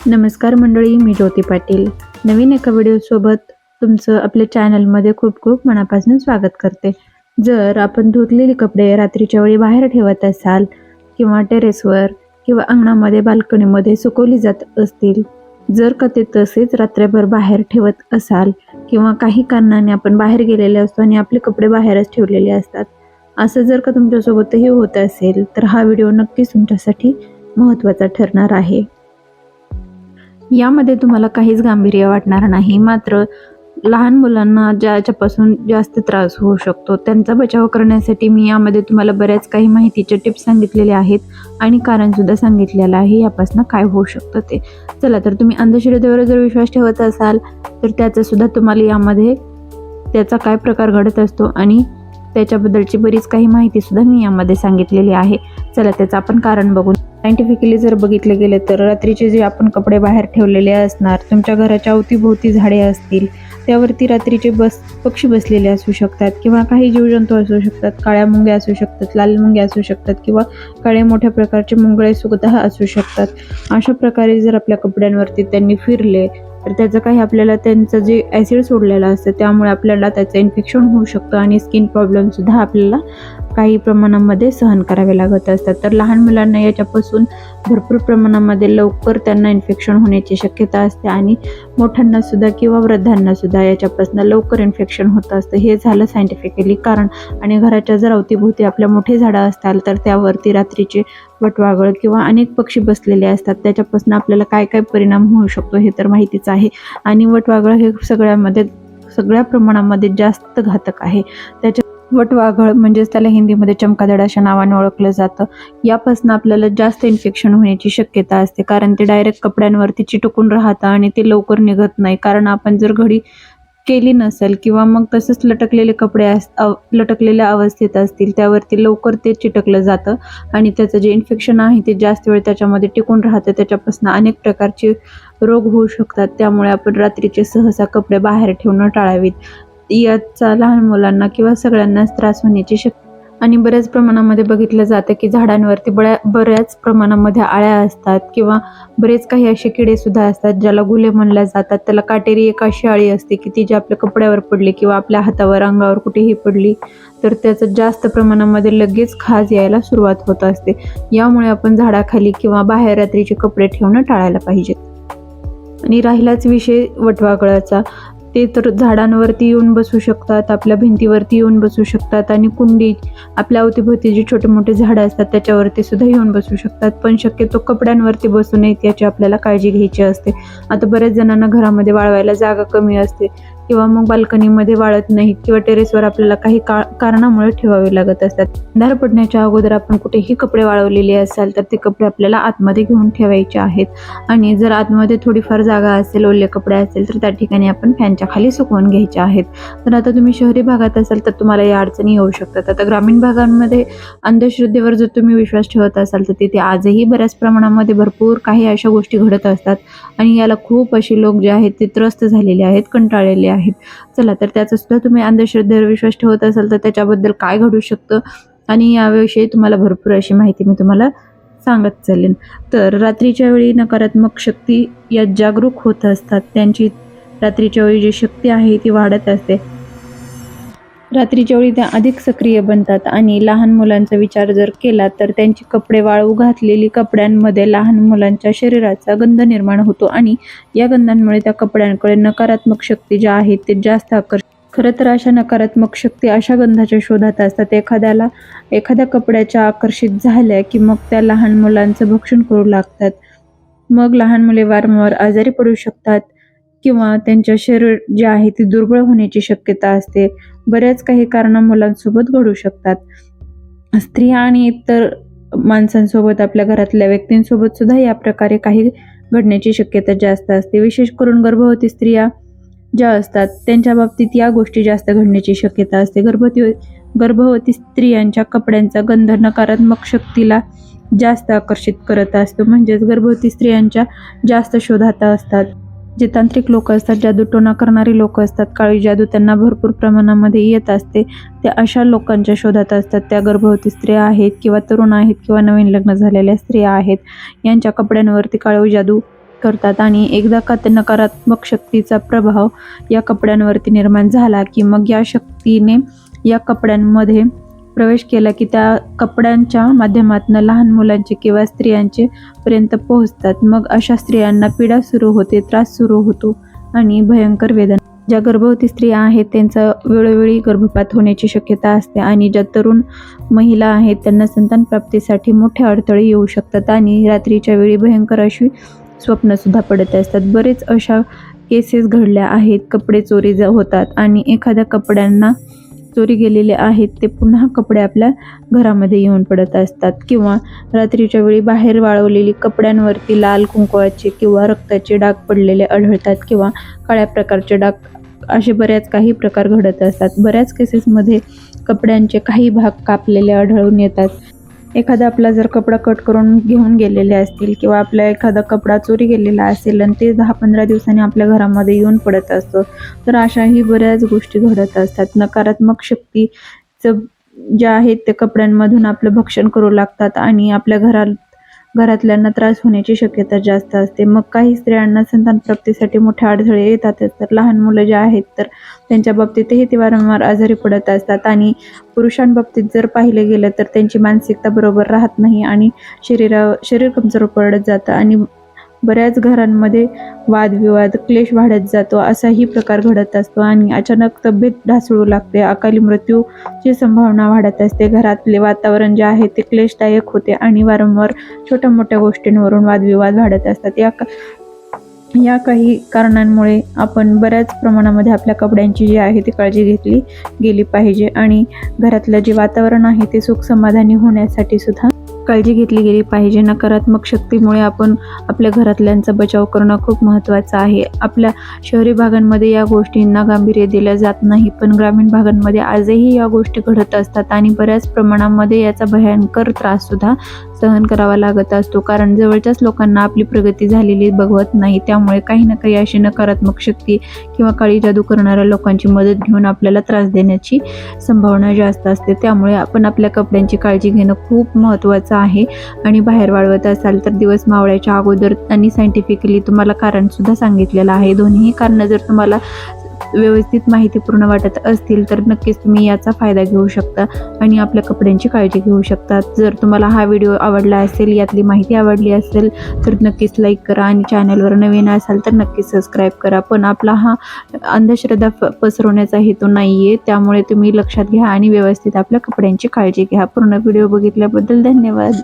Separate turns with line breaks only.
नमस्कार मंडळी, मी ज्योती पाटील. नवीन एका व्हिडिओसोबत तुमचं आपल्या चॅनलमध्ये खूप खूप मनापासून स्वागत करते. जर आपण धुतलेली कपडे रात्रीच्या वेळी बाहेर ठेवत असाल किंवा टेरेसवर किंवा अंगणामध्ये बाल्कनीमध्ये सुकवली जात असतील, जर का ते तसेच रात्रभर बाहेर ठेवत असाल किंवा काही कारणाने आपण बाहेर गेलेले असतो आणि आपले कपडे बाहेरच ठेवलेले असतात, असं जर का तुमच्यासोबतही होत असेल तर हा व्हिडिओ नक्कीच तुमच्यासाठी महत्त्वाचा ठरणार आहे. यामध्ये तुम्हाला काहीच गांभीर्य वाटणार नाही, मात्र लहान मुलांना ज्याच्यापासून जास्त त्रास होऊ शकतो त्यांचा बचाव करण्यासाठी मी यामध्ये तुम्हाला बऱ्याच काही माहितीचे टिप्स सांगितलेले आहेत आणि कारणसुद्धा सांगितलेलं आहे यापासून काय होऊ शकतं ते. चला तर तुम्ही अंधश्रद्धेवर जर विश्वास ठेवत असाल तर त्याचासुद्धा तुम्हाला यामध्ये त्याचा काय प्रकार घडत असतो आणि त्याच्याबद्दलची बरीच काही माहितीसुद्धा मी यामध्ये सांगितलेली आहे. चला त्याचं आपण कारण बघू. सायंटिफिकली जर बघितलं गेलं तर रात्रीचे जे आपण कपडे बाहेर ठेवलेले असणार, तुमच्या घराच्या अवतीभोवती झाडे असतील त्यावरती रात्रीचे पक्षी बसलेले असू शकतात किंवा काही जीवजंतू असू शकतात, काळ्या मुंग्या असू शकतात, लाल मुंग्या असू शकतात किंवा काळे मोठ्या प्रकारचे मुंगळे सुद्धा असू शकतात. अशा प्रकारे जर आपल्या कपड्यांवरती त्यांनी फिरले तर त्याचं काही आपल्याला त्यांचं जे ॲसिड सोडलेलं असतं त्यामुळे आपल्याला त्याचं इन्फेक्शन होऊ शकतं आणि स्किन प्रॉब्लेमसुद्धा आपल्याला काही प्रमाणामध्ये सहन करावे लागत असतात. तर लहान मुलांना याच्यापासून भरपूर प्रमाणामध्ये लवकर त्यांना इन्फेक्शन होण्याची शक्यता असते आणि मोठ्यांनासुद्धा किंवा वृद्धांनासुद्धा याच्यापासून लवकर इन्फेक्शन होत असतं. हे झालं सायंटिफिकली कारण. आणि घराच्या जर अवतीभोवती आपल्या मोठे झाडं असतात तर त्यावरती रात्रीचे वटवाघळ किंवा अनेक पक्षी बसलेले असतात, त्याच्यापासून आपल्याला काय काय परिणाम होऊ शकतो हे तर माहितीच आहे. आणि वटवाघळ हे सगळ्या प्रमाणामध्ये जास्त घातक आहे. वटवाघळ म्हणजेच त्याला हिंदीमध्ये चमकादड अशा नावाने ओळखलं जातं. यापासून आपल्याला जास्त इन्फेक्शन होण्याची शक्यता असते कारण ते डायरेक्ट कपड्यांवरती चिटकून राहतं आणि ते लवकर निघत नाही. कारण आपण जर घडी केली नसेल किंवा मग तसंच लटकलेले कपडे लटकलेल्या अवस्थेत असतील त्यावरती लवकर ते चिटकलं जातं आणि त्याचं जे इन्फेक्शन आहे ते जास्त वेळ त्याच्यामध्ये टिकून राहतं. त्याच्यापासून अनेक प्रकारचे रोग होऊ शकतात. त्यामुळे आपण रात्रीचे सहसा कपडे बाहेर ठेवणं टाळावीत. याचा लहान मुलांना किंवा सगळ्यांनाच त्रास होण्याची आणि बऱ्याच प्रमाणामध्ये बघितलं जातं की झाडांवरती बऱ्याच प्रमाणामध्ये आळ्या असतात किंवा बरेच काही असे किडे सुद्धा असतात ज्याला गुले म्हणल्या जातात. त्याला काटेरी एक अशी आळी असते की ती जी आपल्या कपड्यावर पडली किंवा आपल्या हातावर अंगावर कुठेही पडली तर त्याचं जास्त प्रमाणामध्ये लगेच खाज यायला सुरुवात होत असते. यामुळे आपण झाडाखाली किंवा बाहेर रात्रीचे कपडे ठेवणं टाळायला पाहिजे. आणि राहिलाच विषय वटवाघळाचा, ते तर झाडांवरती येऊन बसू शकतात, आपल्या भिंतीवरती येऊन बसू शकतात आणि कुंडी आपल्या अवतीभोवती जी छोटे मोठे झाडं असतात त्याच्यावरती सुद्धा येऊन बसू शकतात. पण शक्यतो कपड्यांवरती बसू नयेत याची आपल्याला काळजी घ्यायची असते. आता बऱ्याच जणांना घरामध्ये वाळवायला जागा कमी असते किंवा मग बाल्कनीमध्ये वाळत नाहीत किंवा टेरेसवर आपल्याला काही कारणामुळे ठेवावे लागत असतात. अंधार पडण्याच्या अगोदर आपण कुठेही कपडे वाळवलेले असाल तर ते कपडे आपल्याला आतमध्ये घेऊन ठेवायचे आहेत. आणि जर आतमध्ये थोडीफार जागा असेल, ओले कपडे असेल तर त्या ठिकाणी आपण फॅनच्या खाली सुकवून घ्यायचे आहेत. तर आता तुम्ही शहरी भागात असाल तर तुम्हाला या अडचणी येऊ शकतात. आता ग्रामीण भागांमध्ये अंधश्रद्धेवर जर तुम्ही विश्वास ठेवत असाल तर तिथे आजही बऱ्याच प्रमाणामध्ये भरपूर काही अशा गोष्टी घडत असतात आणि याला खूप असे लोक जे आहेत ते त्रस्त झालेले आहेत, कंटाळलेले आहेत. चला तर त्याचा सुद्धा तुम्ही अंधश्रद्धेवर विश्वास ठेवत असाल तर त्याच्याबद्दल काय घडू शकतं आणि याविषयी तुम्हाला भरपूर अशी माहिती मी तुम्हाला सांगत चालेन. तर रात्रीच्या वेळी नकारात्मक शक्ती या जागरूक होत असतात, त्यांची रात्रीच्या वेळी जी शक्ती आहे ती वाढत असते. रात्रीच्या वेळी त्या अधिक सक्रिय बनतात आणि लहान मुलांचा विचार जर केला तर त्यांची कपडे वाळू घातलेली कपड्यांमध्ये लहान मुलांच्या शरीराचा गंध निर्माण होतो आणि या गंधांमुळे त्या कपड्यांकडे नकारात्मक शक्ती ज्या आहेत ते जास्त खरं तर अशा नकारात्मक शक्ती अशा गंधाच्या शोधात असतात. एखाद्या कपड्याच्या आकर्षित झाल्या की मग त्या लहान मुलांचं भक्षण करू लागतात. मग लहान मुले वारंवार आजारी पडू शकतात किंवा त्यांच्या शरीर जे आहे ते दुर्बळ होण्याची शक्यता असते. बऱ्याच काही कारणे मुलांसोबत घडू शकतात. स्त्रिया आणि इतर माणसांसोबत, आपल्या घरातल्या व्यक्तींसोबत सुद्धा या प्रकारे काही घडण्याची शक्यता जास्त असते. विशेष करून गर्भवती स्त्रिया ज्या असतात त्यांच्या बाबतीत या गोष्टी जास्त घडण्याची शक्यता असते. गर्भवती स्त्रियांच्या कपड्यांचा गंध नकारात्मक शक्तीला जास्त आकर्षित करत असतो. म्हणजेच गर्भवती स्त्रियांच्या जास्त शोधात असतात. जे तांत्रिक लोक असतात, जादूटोणा करणारी लोक असतात, काळी जादू त्यांना भरपूर प्रमाणामध्ये येत असते, ते अशा लोकांच्या शोधात असतात. त्या गर्भवती स्त्रिया आहेत किंवा तरुण आहेत किंवा नवीन लग्न झालेल्या स्त्रिया आहेत, यांच्या कपड्यांवरती काळी जादू करतात आणि एकदा का त्या नकारात्मक शक्तीचा प्रभाव या कपड्यांवरती निर्माण झाला की मग या शक्तीने या कपड्यांमध्ये प्रवेश केला की त्या कपड्यांच्या माध्यमातून लहान मुलांचे किंवा स्त्रियांचे पर्यंत पोहोचतात. मग अशा स्त्रियांना पीडा सुरू होते, त्रास सुरू होतो आणि भयंकर वेदना. ज्या गर्भवती स्त्रिया आहेत त्यांचा वेळोवेळी गर्भपात होण्याची शक्यता असते आणि ज्या तरुण महिला आहेत त्यांना संतान प्राप्तीसाठी मोठे अडथळे येऊ शकतात आणि रात्रीच्या वेळी भयंकर अशी स्वप्नसुद्धा पडत असतात. बरेच अशा केसेस घडल्या आहेत. कपडे चोरी होतात आणि एखाद्या कपड्यांना चोरी गेलेले आहेत ते पुन्हा कपडे आपल्या घरामध्ये येऊन पडत असतात किंवा रात्रीच्या वेळी बाहेर वाळवलेली कपड्यांवरती लाल कुंकवाचे किंवा रक्ताचे डाग पडलेले आढळतात किंवा काळ्या प्रकारचे डाग, असे बऱ्याच काही प्रकार घडत असतात. बऱ्याच केसेसमध्ये कपड्यांचे काही भाग कापलेले आढळून येतात. एखादा आपला जर कपडा कट करून घेऊन गेलेले असतील किंवा आपला एखादा कपडा चोरी गेलेला असेल आणि ते 10-15 दिवसांनी आपल्या घरामध्ये येऊन पडत असतं, तर अशाही बऱ्याच गोष्टी घडत असतात. नकारात्मक शक्तीचं ज्या आहेत ते कपड्यांमधून आपलं भक्षण करू लागतात आणि आपल्या घरातल्यांना त्रास होण्याची शक्यता जास्त असते. मग काही स्त्रियांना संतान प्राप्तीसाठी मोठे अडथळे येतातच, तर लहान मुलं जे आहेत तर त्यांच्या बाबतीतही ते वारंवार आजारी पडत असतात आणि पुरुषांबाबतीत जर पाहिलं गेलं तर त्यांची मानसिकता बरोबर राहत नाही आणि शरीर कमजोर पडत जातं आणि बऱ्याच घरांमध्ये वादविवाद, क्लेश वाढत जातो, असाही प्रकार घडत असतो आणि अचानक तब्येत ढासळू लागते, अकाली मृत्यूची संभावना वाढत असते. घरातले वातावरण जे आहे ते क्लेशदायक होते आणि वारंवार छोट्या मोठ्या गोष्टींवरून वादविवाद वाढत असतात. या काही कारणांमुळे आपण बऱ्याच प्रमाणामध्ये आपल्या कपड्यांची जी आहे ती काळजी घेतली गेली पाहिजे आणि घरातलं जे वातावरण आहे ते सुख समाधानी होण्यासाठी सुद्धा काळजी घेतली गेली पाहिजे. नकारात्मक शक्तीमुळे आपण आपल्या घरातल्यांचा बचाव करणं खूप महत्त्वाचं आहे. आपल्या शहरी भागांमध्ये या गोष्टींना गांभीर्य दिलं जात नाही, पण ग्रामीण भागांमध्ये आजही या गोष्टी घडत असतात आणि बऱ्याच प्रमाणामध्ये याचा भयंकर त्राससुद्धा सहन करावा लागत असतो, कारण जवळच्याच लोकांना आपली प्रगती झालेली बघवत नाही. त्यामुळे काही ना काही अशी नकारात्मक शक्ती किंवा काळी जादू करणाऱ्या लोकांची मदत घेऊन आपल्याला त्रास देण्याची संभावना जास्त असते. त्यामुळे आपण आपल्या कपड्यांची काळजी घेणं खूप महत्त्वाचं आहे आणि बाहेर वाळवत असाल तर दिवस मावळ्याच्या अगोदर आणि सायंटिफिकली तुम्हाला कारणसुद्धा सांगितलेलं आहे. दोन्ही कारणं जर तुम्हाला व्यवस्थित माहितीपूर्ण वाटत असतील तर नक्कीच तुम्ही याचा फायदा घेऊ शकता आणि आपल्या कपड्यांची काळजी घेऊ शकता. जर तुम्हाला हा व्हिडिओ आवडला असेल, यातली माहिती आवडली असेल तर नक्कीच लाईक करा आणि चॅनलवर नवीन असाल तर नक्कीच सबस्क्राईब करा. पण आपला हा अंधश्रद्धा पसरवण्याचा हेतू नाही आहे, त्यामुळे तुम्ही लक्षात घ्या आणि व्यवस्थित आपल्या कपड्यांची काळजी घ्या. पूर्ण व्हिडिओ बघितल्याबद्दल धन्यवाद.